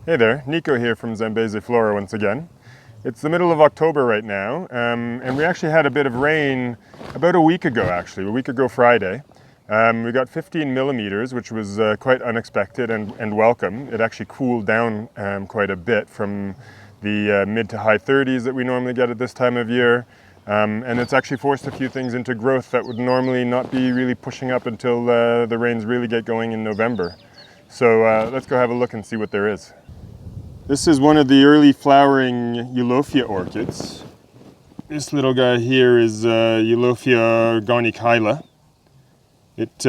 Hey there, Nico here from Zambeze Flora once again. It's the middle of October right now, and we actually had a bit of rain about a week ago Friday. We got 15 millimeters, which was quite unexpected and welcome. It actually cooled down quite a bit from the mid to high 30s that we normally get at this time of year. And it's actually forced a few things into growth that would normally not be really pushing up until the rains really get going in November. So let's go have a look and see what there is. This is one of the early flowering ulofia orchids. This little guy here is Ulofia garnicula. It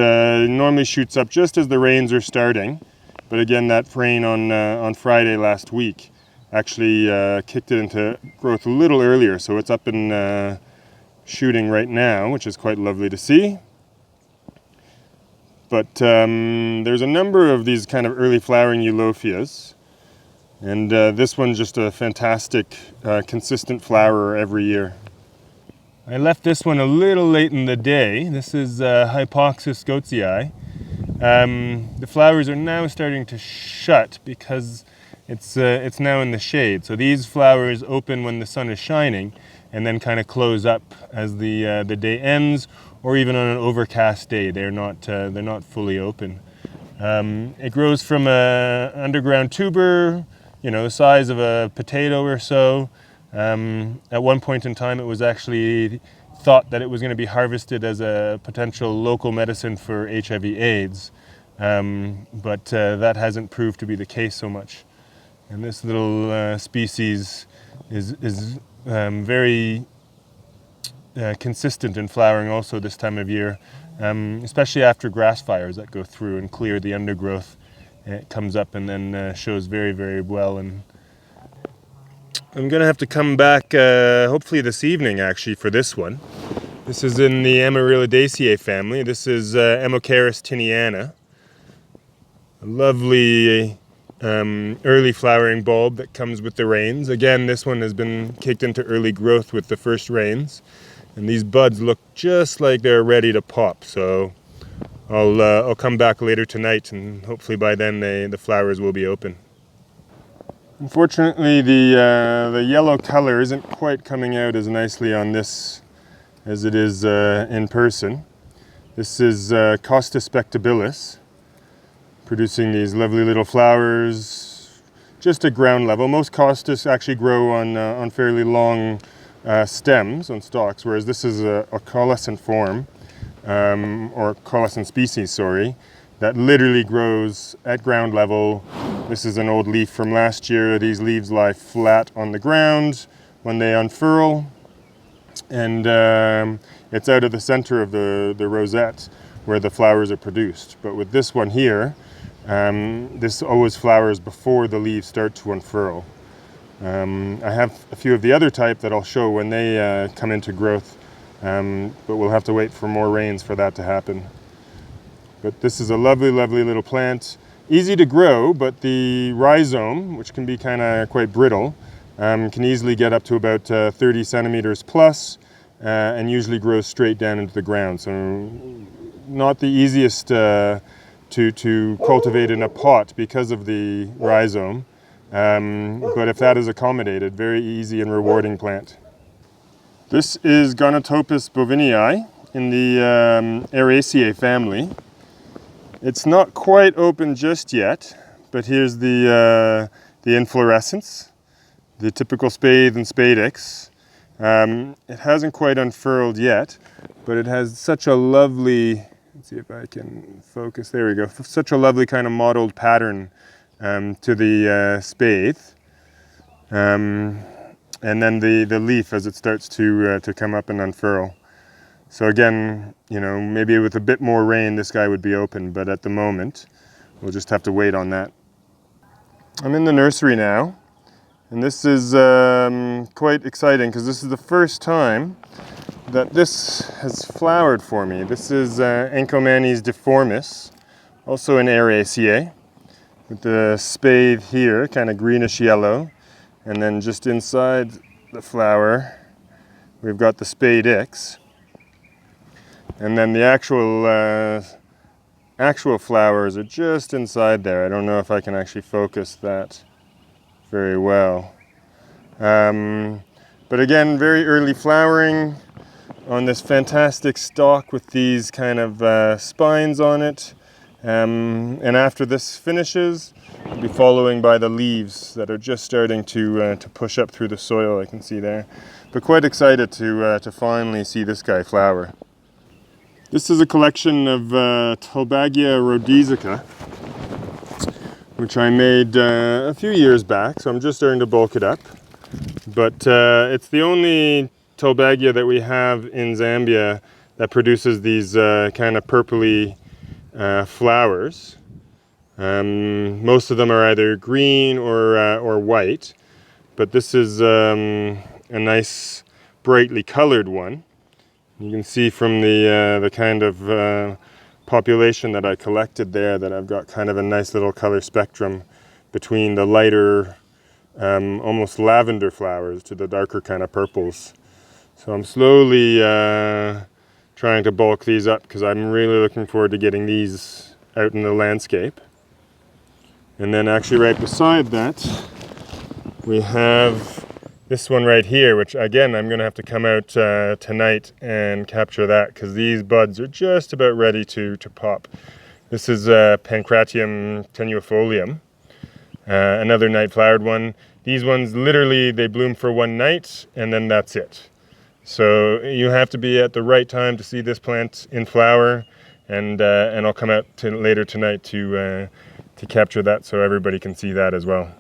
normally shoots up just as the rains are starting, but again, that rain on Friday last week actually kicked it into growth a little earlier, so it's up and shooting right now, which is quite lovely to see. But there's a number of these kind of early flowering ulofias. And this one's just a fantastic, consistent flower every year. I left this one a little late in the day. This is Hypoxic scotsy. The flowers are now starting to shut because it's now in the shade. So these flowers open when the sun is shining and then kind of close up as the day ends, or even on an overcast day. They're not fully open. It grows from an underground tuber, the size of a potato or so. At one point in time, it was actually thought that it was going to be harvested as a potential local medicine for HIV/AIDS, but that hasn't proved to be the case so much. And this little species is very consistent in flowering also this time of year, especially after grass fires that go through and clear the undergrowth. It comes up and then shows very, very well. And I'm going to have to come back hopefully this evening actually for this one. This is in the Amaryllis family. This is Amacaris tiniana. A lovely early flowering bulb that comes with the rains. Again, this one has been kicked into early growth with the first rains. And these buds look just like they're ready to pop. So I'll come back later tonight, and hopefully by then the flowers will be open. Unfortunately, the yellow color isn't quite coming out as nicely on this as it is in person. This is spectabilis, producing these lovely little flowers just at ground level. Most costus actually grow on fairly long stems, on stalks, whereas this is a coalescent form. Or coalescent species, that literally grows at ground level. This is an old leaf from last year. These leaves lie flat on the ground when they unfurl, and it's out of the center of the rosette where the flowers are produced. But with this one here, this always flowers before the leaves start to unfurl. I have a few of the other type that I'll show when they come into growth. But we'll have to wait for more rains for that to happen. But this is a lovely, lovely little plant. Easy to grow, but the rhizome, which can be quite brittle, can easily get up to about 30 centimeters plus, and usually grows straight down into the ground. So not the easiest to cultivate in a pot because of the rhizome, but if that is accommodated, very easy and rewarding plant. This is Gonotopus boviniae in the Amaryllis family. It's not quite open just yet, but here's the inflorescence, the typical spathe and spadix. It hasn't quite unfurled yet, but it has such a lovely, let's see if I can focus, there we go, such a lovely kind of mottled pattern to the spathe. And then the leaf as it starts to come up and unfurl. So again, maybe with a bit more rain, this guy would be open, but at the moment, we'll just have to wait on that. I'm in the nursery now, and this is quite exciting because this is the first time that this has flowered for me. This is Anumanis deformis, also in Amaryllis, with the spathe here, kind of greenish yellow. And then just inside the flower, we've got the spadix. And then the actual flowers are just inside there. I don't know if I can actually focus that. very well. But again, very early flowering on this fantastic stalk with these kind of spines on it. And after this finishes, we'll be following by the leaves that are just starting to push up through the soil, I can see there. But quite excited to finally see this guy flower. This is a collection of Tobagia rhodesica, which I made a few years back, so I'm just starting to bulk it up. But it's the only Tobagia that we have in Zambia that produces these kind of purpley flowers. Most of them are either green or white, but this is a nice brightly colored one. You can see from the kind of population that I collected there that I've got kind of a nice little color spectrum between the lighter, almost lavender flowers to the darker kind of purples. So I'm slowly trying to bulk these up because I'm really looking forward to getting these out in the landscape. And then actually right beside that, we have this one right here, which again, I'm gonna have to come out tonight and capture that because these buds are just about ready to pop. This is Pancratium tenuifolium, another night flowered one. These ones literally, they bloom for one night and then that's it. So you have to be at the right time to see this plant in flower, and I'll come out later tonight to capture that so everybody can see that as well.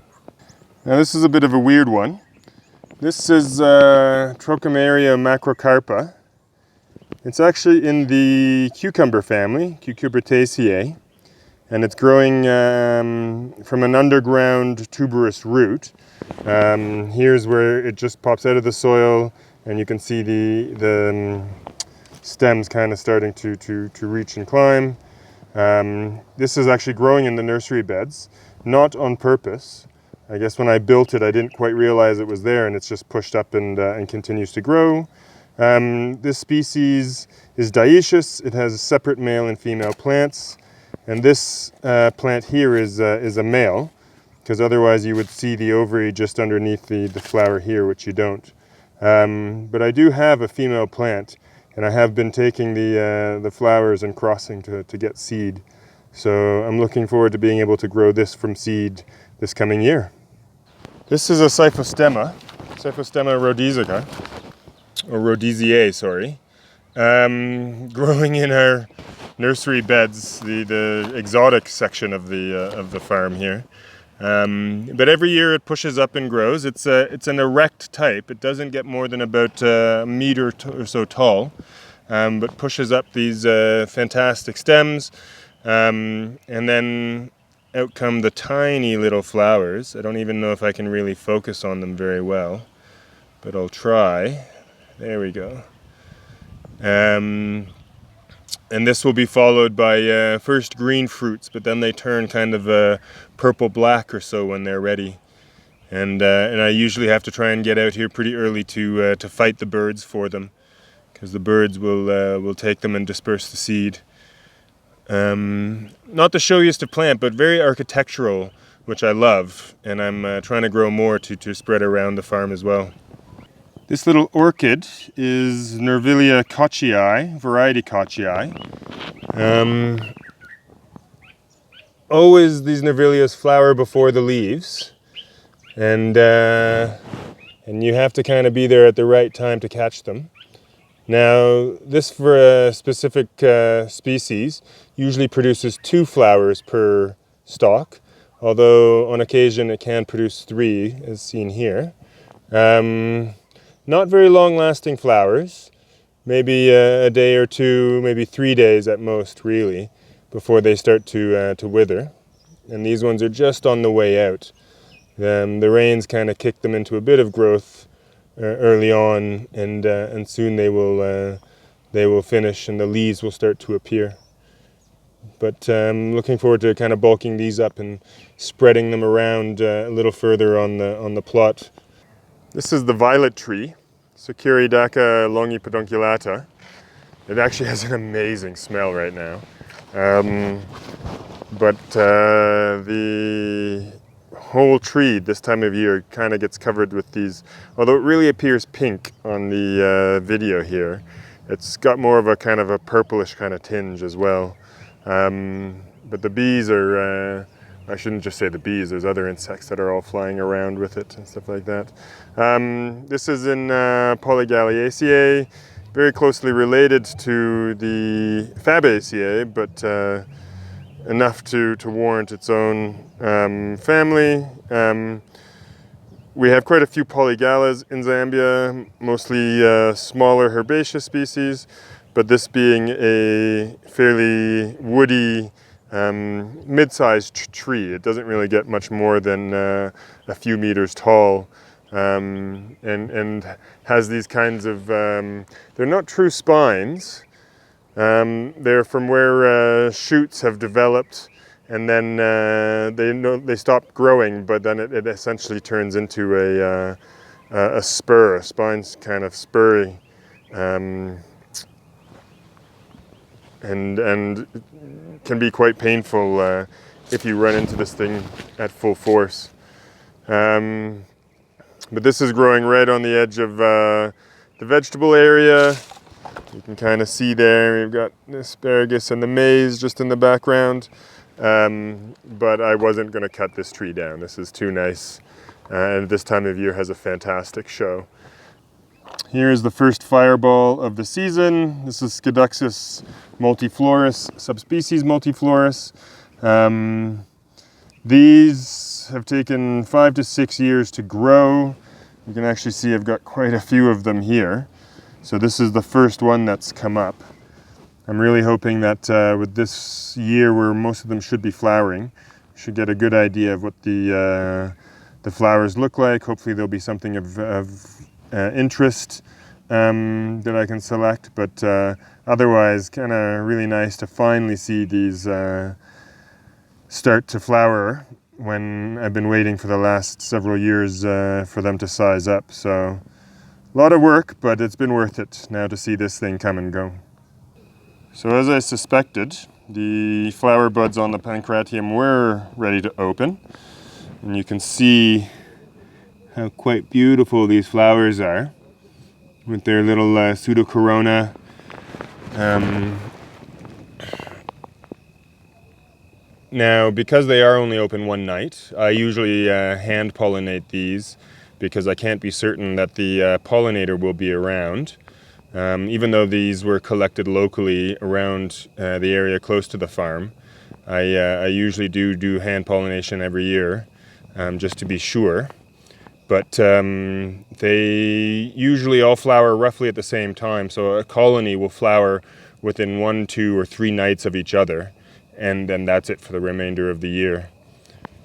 Now this is a bit of a weird one. This is Trochomeria macrocarpa. It's actually in the cucumber family, Cucumbertassier, and it's growing from an underground tuberous root. Here's where it just pops out of the soil, and you can see the stems kind of starting to reach and climb. This is actually growing in the nursery beds, not on purpose. I guess when I built it, I didn't quite realize it was there, and it's just pushed up and continues to grow. This species is dioecious. It has separate male and female plants, and this plant here is a male, because otherwise you would see the ovary just underneath the flower here, which you don't. But I do have a female plant, and I have been taking the flowers and crossing to get seed. So I'm looking forward to being able to grow this from seed this coming year. This is a Cyphostemma rodizika, or rhodesiae, sorry, growing in our nursery beds, the exotic section of the farm here. But every year it pushes up and grows. It's an erect type. It doesn't get more than about a meter or so tall, but pushes up these fantastic stems, and then out come the tiny little flowers. I don't even know if I can really focus on them very well, but I'll try. There we go. And this will be followed by first green fruits, but then they turn kind of purple-black or so when they're ready. And I usually have to try and get out here pretty early to fight the birds for them, because the birds will take them and disperse the seed. Not the showiest of plant, but very architectural, which I love, and I'm trying to grow more to spread around the farm as well. This little orchid is Nevilla cauchy, variety cauchy. Always these Nevillas flower before the leaves, and you have to kind of be there at the right time to catch them. Now, this for a specific species usually produces 2 flowers per stalk, although on occasion it can produce 3, as seen here. Not very long-lasting flowers, maybe a day or 2, maybe 3 days at most, really, before they start to wither. And these ones are just on the way out. The rains kind of kick them into a bit of growth early on, and soon they will finish and the leaves will start to appear. But I'm looking forward to kind of bulking these up and spreading them around a little further on the plot. This is the violet tree, Sucuridaca longipedunculata. It actually has an amazing smell right now. But the whole tree this time of year kind of gets covered with these, although it really appears pink on the video here. It's got more of a kind of a purplish kind of tinge as well. But the bees are, I shouldn't just say the bees, there's other insects that are all flying around with it and stuff like that. This is in Polygalaceae, very closely related to the Fabaceae, but enough to warrant its own family. We have quite a few Polygalas in Zambia, mostly smaller herbaceous species, but this being a fairly woody, mid-sized tree. It doesn't really get much more than a few meters tall, and has these kinds of, they're not true spines. They're from where shoots have developed, and then they stop growing, but then it essentially turns into a spur. A spine's kind of spurry, and can be quite painful if you run into this thing at full force. But this is growing right on the edge of the vegetable area. You can kind of see there, we've got the asparagus and the maize just in the background. But I wasn't going to cut this tree down. This is too nice. And this time of year has a fantastic show. Here's the first fireball of the season. This is Scotsy multiflorus, subspecies multiflorus. These have taken 5 to 6 years to grow. You can actually see I've got quite a few of them here. So this is the first one that's come up. I'm really hoping that with this year where most of them should be flowering, we should get a good idea of what the flowers look like. Hopefully there'll be something of interest that I can select, but otherwise kind of really nice to finally see these start to flower when I've been waiting for the last several years for them to size up. So a lot of work, but it's been worth it now to see this thing come and go. So as I suspected, the flower buds on the pancratium were ready to open. And you can see how quite beautiful these flowers are with their little pseudocorona. Now, because they are only open one night, I usually hand pollinate these because I can't be certain that the pollinator will be around. Even though these were collected locally around the area close to the farm, I usually do hand pollination every year, just to be sure. But they usually all flower roughly at the same time, so a colony will flower within 1, 2, or 3 nights of each other, and then that's it for the remainder of the year.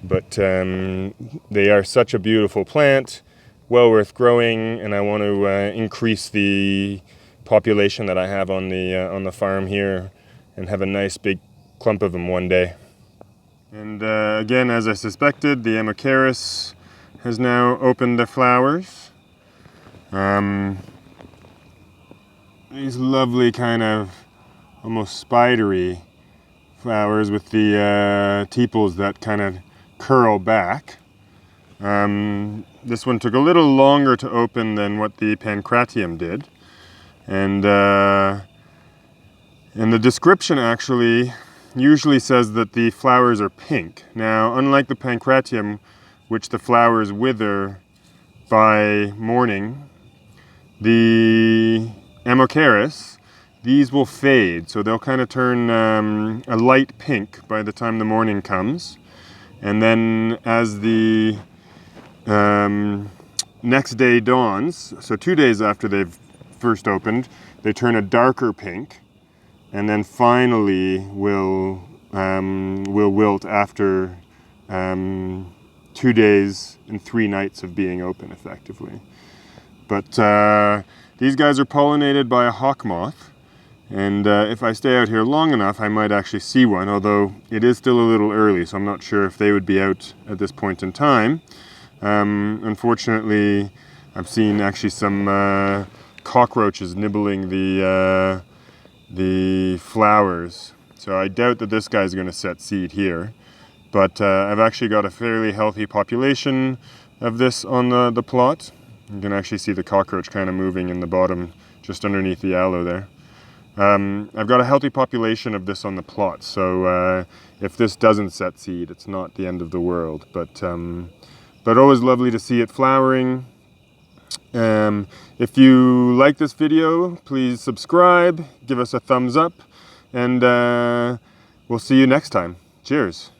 But they are such a beautiful plant, well worth growing, and I want to increase the population that I have on the farm here and have a nice big clump of them one day. And again, as I suspected, the Amacaris has now opened the flowers. These lovely kind of almost spidery flowers with the tepals that kind of curl back. This one took a little longer to open than what the pancratium did. And the description actually usually says that the flowers are pink. Now, unlike the pancratium, which the flowers wither by morning, the Amacaris, these will fade. So they'll kind of turn a light pink by the time the morning comes. And then as the next day dawns, so 2 days after they've first opened, they turn a darker pink, and then finally will wilt after 2 days and 3 nights of being open effectively. But these guys are pollinated by a hawk moth, and if I stay out here long enough I might actually see one, although it is still a little early, so I'm not sure if they would be out at this point in time. Unfortunately, I've seen actually some cockroaches nibbling the flowers, so I doubt that this guy's going to set seed here. But I've actually got a fairly healthy population of this on the plot. You can actually see the cockroach kind of moving in the bottom, just underneath the aloe there. I've got a healthy population of this on the plot, so if this doesn't set seed, it's not the end of the world. But always lovely to see it flowering. If you like this video, please subscribe, give us a thumbs up, and we'll see you next time. Cheers.